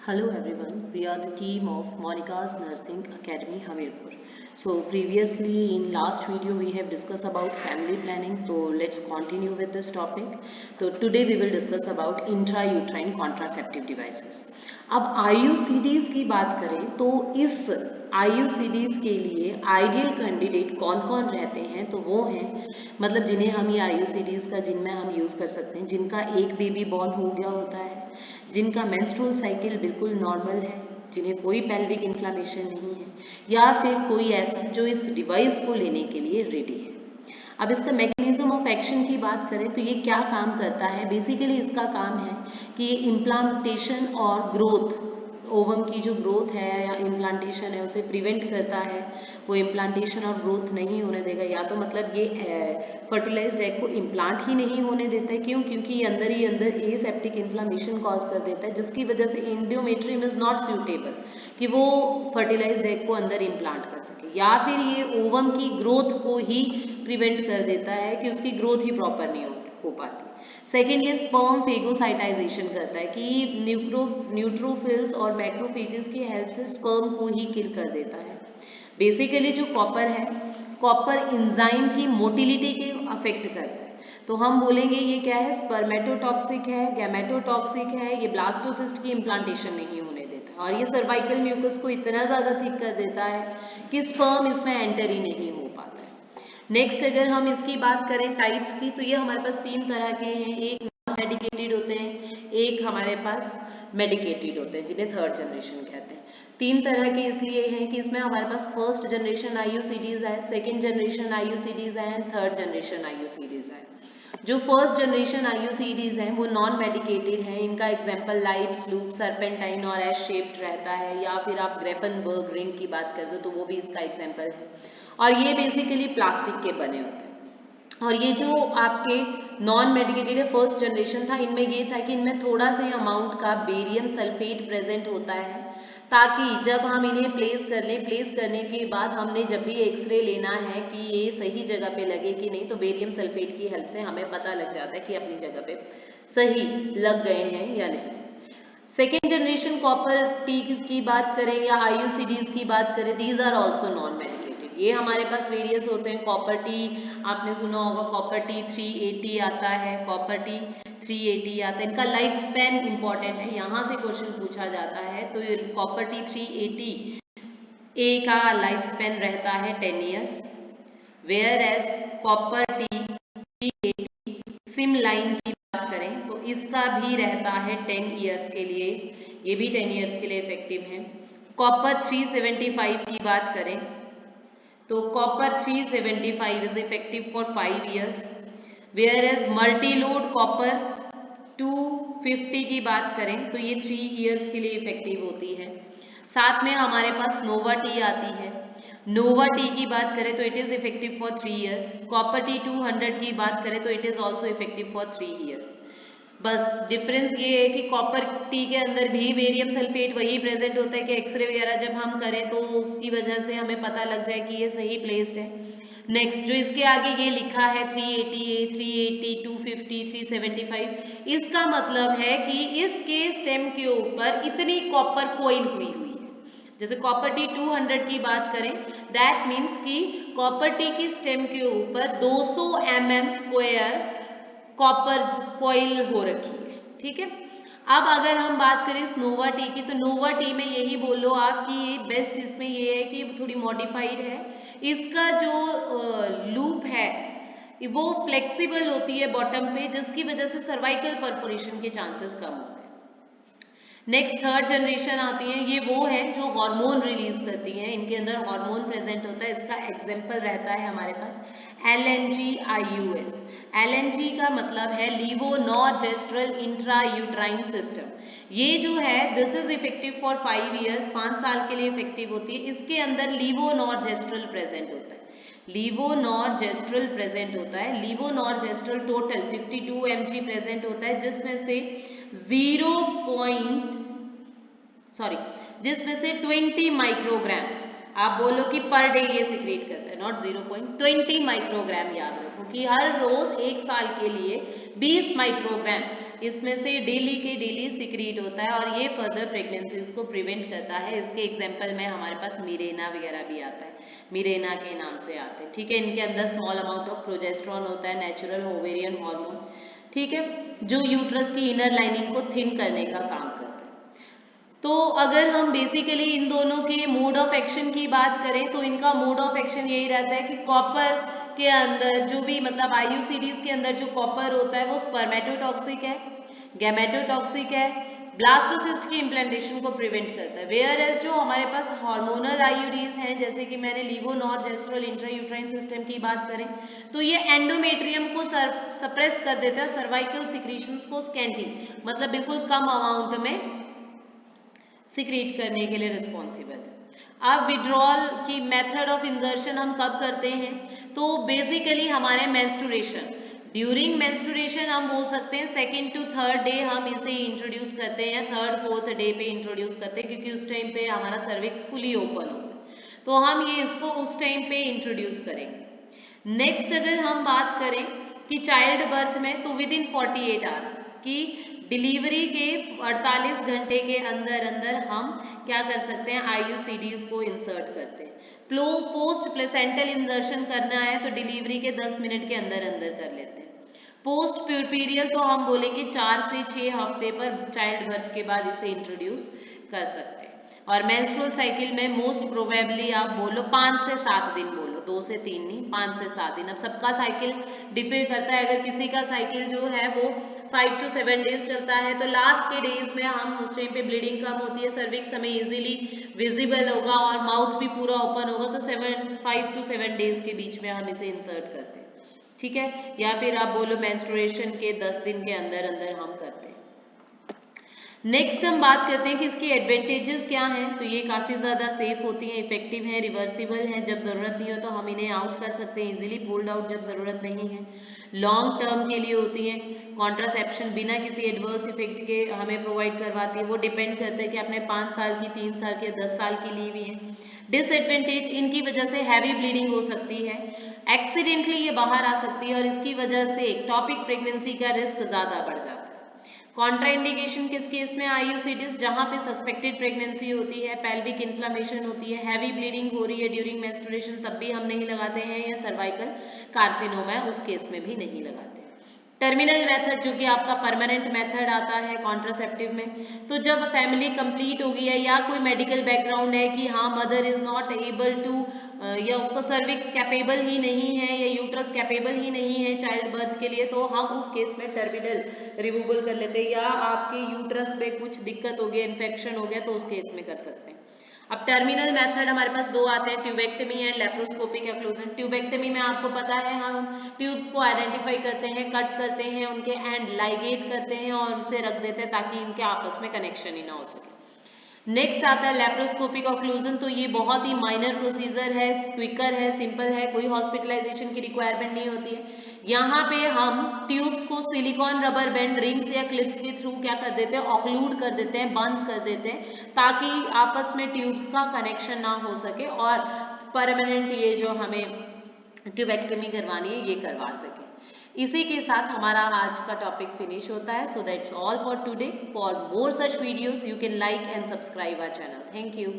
Hello everyone, we are the team of Monica's Nursing Academy Hamirpur. So previously in last video we have discussed about family planning, so let's continue with this topic. So today we will discuss about intrauterine contraceptive devices. अब IUCDs की बात करें तो इस IUCDs के लिए ideal candidate कौन कौन रहते हैं, तो वो हैं मतलब जिन्हें हम ये IUCDs का जिनमें हम यूज़ कर सकते हैं, जिनका एक बेबी बॉर्न हो गया होता है, जिनका मेंस्ट्रुअल साइकिल बिल्कुल नॉर्मल है, जिन्हें कोई पेल्विक इन्फ्लामेशन नहीं है, या फिर कोई ऐसा जो इस डिवाइस को लेने के लिए रेडी है। अब इसका मैकेनिज्म ऑफ एक्शन की बात करें तो ये क्या काम करता है, बेसिकली इसका काम है कि ये इम्प्लांटेशन और ग्रोथ, ओवम की जो ग्रोथ है या इम्प्लांटेशन है उसे प्रिवेंट करता है, वो इम्प्लांटेशन और ग्रोथ नहीं होने देगा, या तो मतलब ये फर्टिलाइज्ड एग को इम्प्लांट ही नहीं होने देता है। क्यों? क्योंकि ये अंदर ही अंदर एसेप्टिक इन्फ्लामेशन कॉज कर देता है, जिसकी वजह से एंडोमेट्रियम इज नॉट सूटेबल कि वो फर्टिलाइज्ड एग को अंदर इम्प्लांट कर सके, या फिर ये ओवम की ग्रोथ को ही प्रिवेंट कर देता है कि उसकी ग्रोथ ही प्रॉपर नहीं हो पाती। सेकेंड, ये स्पर्म फेगोसाइटाइजेशन करता है कि न्यूट्रोफिल्स और मैक्रोफेजेस की हेल्प से स्पर्म को ही किल कर देता है। बेसिकली जो कॉपर है, कॉपर इंजाइम की मोटिलिटी के अफेक्ट करता है, तो हम बोलेंगे ये क्या है, स्पर्मेटोटॉक्सिक है, गैमेटोटॉक्सिक है, ये ब्लास्टोसिस्ट की इम्प्लांटेशन नहीं होने देता, और ये सर्वाइकल म्यूकस को इतना ज़्यादा थिक कर देता है कि स्पर्म इसमें एंटर ही नहीं हो पाता है। नेक्स्ट, अगर हम इसकी बात करें टाइप्स की, तो ये हमारे पास तीन तरह के हैं, एक नॉन मेडिकेटेड होते हैं, एक हमारे पास मेडिकेटेड होते हैं जिन्हें थर्ड जनरेशन कहते हैं। तीन तरह के इसलिए हैं कि इसमें हमारे पास फर्स्ट जनरेशन IUCDs है, सेकेंड जनरेशन IUCDs है एंड थर्ड जनरेशन IUCDs है। जो फर्स्ट जनरेशन IUCDs हैं वो नॉन मेडिकेटेड हैं, इनका एग्जाम्पल लाइप्स, लूप, सर्पेंटाइन और एस शेप्ड रहता है, या फिर आप ग्रेफनबर्ग रिंग की बात करते हो तो वो भी इसका एग्जाम्पल है, और ये बेसिकली प्लास्टिक के बने होते हैं। और ये जो आपके नॉन मेडिकेटेड है फर्स्ट जनरेशन था, इनमें ये था कि इनमें थोड़ा से अमाउंट का बेरियम सल्फेट प्रेजेंट होता है, ताकि जब हम इन्हें प्लेस कर लें, प्लेस करने के बाद हमने जब भी एक्सरे लेना है कि ये सही जगह पे लगे कि नहीं, तो बेरियम सल्फेट की हेल्प से हमें पता लग जाता है कि अपनी जगह पे सही लग गए हैं या नहीं। सेकेंड जनरेशन कॉपर टी की बात करें या IUCDs की बात करें, these are also non medicated. ये हमारे पास वेरियस होते हैं, कॉपर टी आपने सुना होगा, कॉपर टी 380 आता है, कॉपर टी 380 आता है। इनका लाइफ स्पैन इंपॉर्टेंट है, यहाँ से क्वेश्चन पूछा जाता है, तो कॉपर टी 380 ए का लाइफ स्पैन रहता है 10 years, whereas copper T 380 slimline की बात करें तो इसका भी रहता है 10 ईयर्स के लिए, ये भी 10 ईयर्स के लिए इफेक्टिव है। कॉपर 375 की बात करें तो copper 375 is effective for 5 years, whereas multiload copper 250 की बात करें तो ये 3 ईयर्स के लिए इफेक्टिव होती है। साथ में हमारे पास नोवा टी आती है, नोवा टी की बात करें तो it is effective for 3 years. Copper T 200 की बात करें तो it is also effective for 3 years. बस डिफरेंस ये है कि कॉपर टी के अंदर भी बेरियम सल्फेट वही प्रेजेंट होता है कि एक्सरे वगैरह जब हम करें तो उसकी वजह से हमें पता लग जाए कि ये सही प्लेस्ड है। नेक्स्ट, जो इसके आगे ये लिखा है 380A, 380, 250, 375, इसका मतलब है कि इसके स्टेम के ऊपर इतनी कॉपर कोइल हुई है। जैसे कॉपर टी 200 की बात करें, दैट मीन्स कि कॉपर टी की स्टेम के ऊपर 200 mm स्क्वायर कॉपर कॉइल हो रखी है, ठीक है। अब अगर हम बात करें इस नोवा टी की, तो नोवा टी में यही बोलो आप कि ये बेस्ट इसमें ये है कि थोड़ी मॉडिफाइड है, इसका जो लूप है वो फ्लेक्सिबल होती है बॉटम पे, जिसकी वजह से सर्वाइकल परफोरेशन के चांसेस कम होते हैं। नेक्स्ट, थर्ड जनरेशन आती है, ये वो है जो हार्मोन रिलीज करती हैं, इनके अंदर हार्मोन प्रेजेंट होता है, इसका एग्जाम्पल रहता है हमारे पास LNG IUS। LNG का मतलब है लीवोनॉर्जेस्ट्रल इंट्रायूट्राइन सिस्टम। ये जो है this is effective for 5 years, 5 साल के लिए इफेक्टिव होती है। इसके अंदर लीवोनॉर्जेस्ट्रल प्रेजेंट होता है, लीवोनॉर्जेस्ट्रल प्रेजेंट होता है। लीवोनॉर्जेस्ट्रल टोटल 52 mg प्रेजेंट होता है, जिसमें से 20 माइक्रोग्राम, आप बोलो कि पर डे ये सिक्रेट करता है, नॉट 0.20 माइक्रोग्राम, याद रखो कि हर रोज एक साल के लिए 20 माइक्रोग्राम इसमें से डेली के डेली सिक्रीट होता है और ये फर्दर प्रेगनेंसीज को प्रिवेंट करता है। इसके एग्जाम्पल में हमारे पास मिरेना वगैरह भी आता है, मिरेना के नाम से आते हैं, ठीक है। इनके अंदर स्मॉल अमाउंट ऑफ प्रोजेस्टेरॉन होता है, नेचुरल ओवेरियन हार्मोन, ठीक है, जो यूट्रस की इनर लाइनिंग को थिन करने का काम करता है। तो अगर हम बेसिकली इन दोनों के मोड ऑफ एक्शन की बात करें तो इनका मोड ऑफ एक्शन यही रहता है कि कॉपर के अंदर जो भी मतलब आईयूसीडीज के अंदर जो कॉपर होता है वो स्पर्मेटोटॉक्सिक है, गैमेटोटॉक्सिक है, ब्लास्टोसिस्ट की इम्प्लांटेशन को प्रिवेंट करता है। वेयर एज जो हमारे पास हार्मोनल आईयूडीज हैं, जैसे कि मैंने लीवोनॉर्जेस्ट्रल इंट्रायूट्राइन सिस्टम की बात करें तो ये एंडोमेट्रियम को सप्रेस कर देता है, सर्वाइकल सिक्रीशंस को स्कैंटी मतलब बिल्कुल कम अमाउंट में सिक्रीट करने के लिए रिस्पॉन्सिबल है। अब विड्रॉल की मेथड ऑफ इंजर्शन हम कब करते हैं, तो बेसिकली हमारे मेंस्ट्रुएशन, ड्यूरिंग मेंस्ट्रुएशन हम बोल सकते हैं सेकेंड टू थर्ड डे हम इसे इंट्रोड्यूस करते हैं, थर्ड फोर्थ डे पे इंट्रोड्यूस करते हैं, क्योंकि उस टाइम पे हमारा सर्विक्स फुली ओपन होता है, तो हम ये इसको उस टाइम पे इंट्रोड्यूस करेंगे। नेक्स्ट अगर हम बात करें कि चाइल्ड बर्थ में, तो विद इन 48 आवर्स की डिलीवरी के 48 घंटे के अंदर अंदर हम क्या कर सकते हैं, आईयूसीडीज को इंसर्ट करते हैं। पोस्ट प्लेसेंटल इंजर्शन करना है तो डिलीवरी के 10 मिनट के अंदर अंदर कर लेते हैं। पोस्ट प्यूरपीरियल तो हम बोलेंगे 4 से 6 हफ्ते पर चाइल्ड बर्थ के बाद इसे इंट्रोड्यूस कर सकते हैं। और मेंस्ट्रुअल साइकिल में मोस्ट प्रोबेबली आप बोलो 5 से 7 दिन बोलो, 2 से 3 नहीं, 5 से 7 दिन। अब सबका साइकिल डिफर करता है, अगर किसी का साइकिल जो है वो 5 to 7 डेज चलता है तो लास्ट के डेज में हम उस टाइम पे ब्लीडिंग कम होती है, सर्विक्स हमें इजीली विजिबल होगा और माउथ भी पूरा ओपन होगा, तो 5 to 7 डेज के बीच में हम इसे इंसर्ट करते हैं, ठीक है। या फिर आप बोलो मेंस्ट्रुएशन के 10 दिन के अंदर अंदर हम करते हैं। नेक्स्ट हम बात करते हैं कि इसके एडवांटेजेस क्या हैं, तो ये काफ़ी ज़्यादा सेफ होती हैं, इफेक्टिव हैं, रिवर्सिबल हैं, जब ज़रूरत नहीं हो तो हम इन्हें आउट कर सकते हैं, इजीली पुल्ड आउट जब ज़रूरत नहीं है, लॉन्ग टर्म के लिए होती हैं, कॉन्ट्रासेप्शन बिना किसी एडवर्स इफेक्ट के हमें प्रोवाइड करवाती है। वो डिपेंड करता है कि आपने 5 साल की, 3 साल की, 10 साल की ली हुई है। डिसएडवांटेज इनकी वजह से हैवी ब्लीडिंग हो सकती है, एक्सीडेंटली ये बाहर आ सकती है और इसकी वजह से एक्टोपिक प्रेगनेंसी का रिस्क ज़्यादा बढ़ जाता है। कॉन्ट्राइंडिकेशन किस केस में, आईयूसीडीज जहाँ पे सस्पेक्टेड प्रेगनेंसी होती है, पेल्विक इन्फ्लेमेशन होती है, हैवी ब्लीडिंग हो रही है ड्यूरिंग मेंस्ट्रुएशन, तब भी हम नहीं लगाते हैं, या सर्वाइकल कार्सिनोमा है उस केस में भी नहीं लगाते। टर्मिनल मेथड जो कि आपका परमानेंट मेथड आता है कॉन्ट्रासेप्टिव में, तो जब फैमिली कंप्लीट हो गई है या कोई मेडिकल बैकग्राउंड है कि हाँ mother is not able to, या उसका सर्विक्स कैपेबल ही नहीं है या यूट्रस कैपेबल ही नहीं है चाइल्ड बर्थ के लिए, तो हम उस केस में टर्मिनल रिमूवल कर लेते हैं, या आपके यूट्रस पे कुछ दिक्कत हो गया, इन्फेक्शन हो गया, तो उस केस में कर सकते हैं। अब टर्मिनल मेथड हमारे पास दो आते हैं, tubectomy and laparoscopic occlusion. Tubectomy में आपको पता है हम ट्यूब्स को आइडेंटिफाई करते हैं, कट करते हैं, उनके एंड लाइगेट करते हैं और उसे रख देते हैं ताकि इनके आपस में कनेक्शन ही ना हो सके। नेक्स्ट आता है लेप्रोस्कोपिक ऑक्लूजन, तो ये बहुत ही माइनर प्रोसीजर है, क्विकर है, सिंपल है, कोई हॉस्पिटलाइजेशन की रिक्वायरमेंट नहीं होती है। यहाँ पे हम ट्यूब्स को सिलिकॉन रबर बैंड रिंग्स या क्लिप्स के थ्रू क्या कर देते हैं, ऑक्लूड कर देते हैं, बंद कर देते हैं, ताकि आपस में ट्यूब्स का कनेक्शन ना हो सके और परमानेंट ये जो हमें ट्यूबेक्टमी करवानी है ये करवा सके। इसी के साथ हमारा आज का टॉपिक फिनिश होता है। So that's all for today. For more such videos you can like and subscribe our channel. Thank you.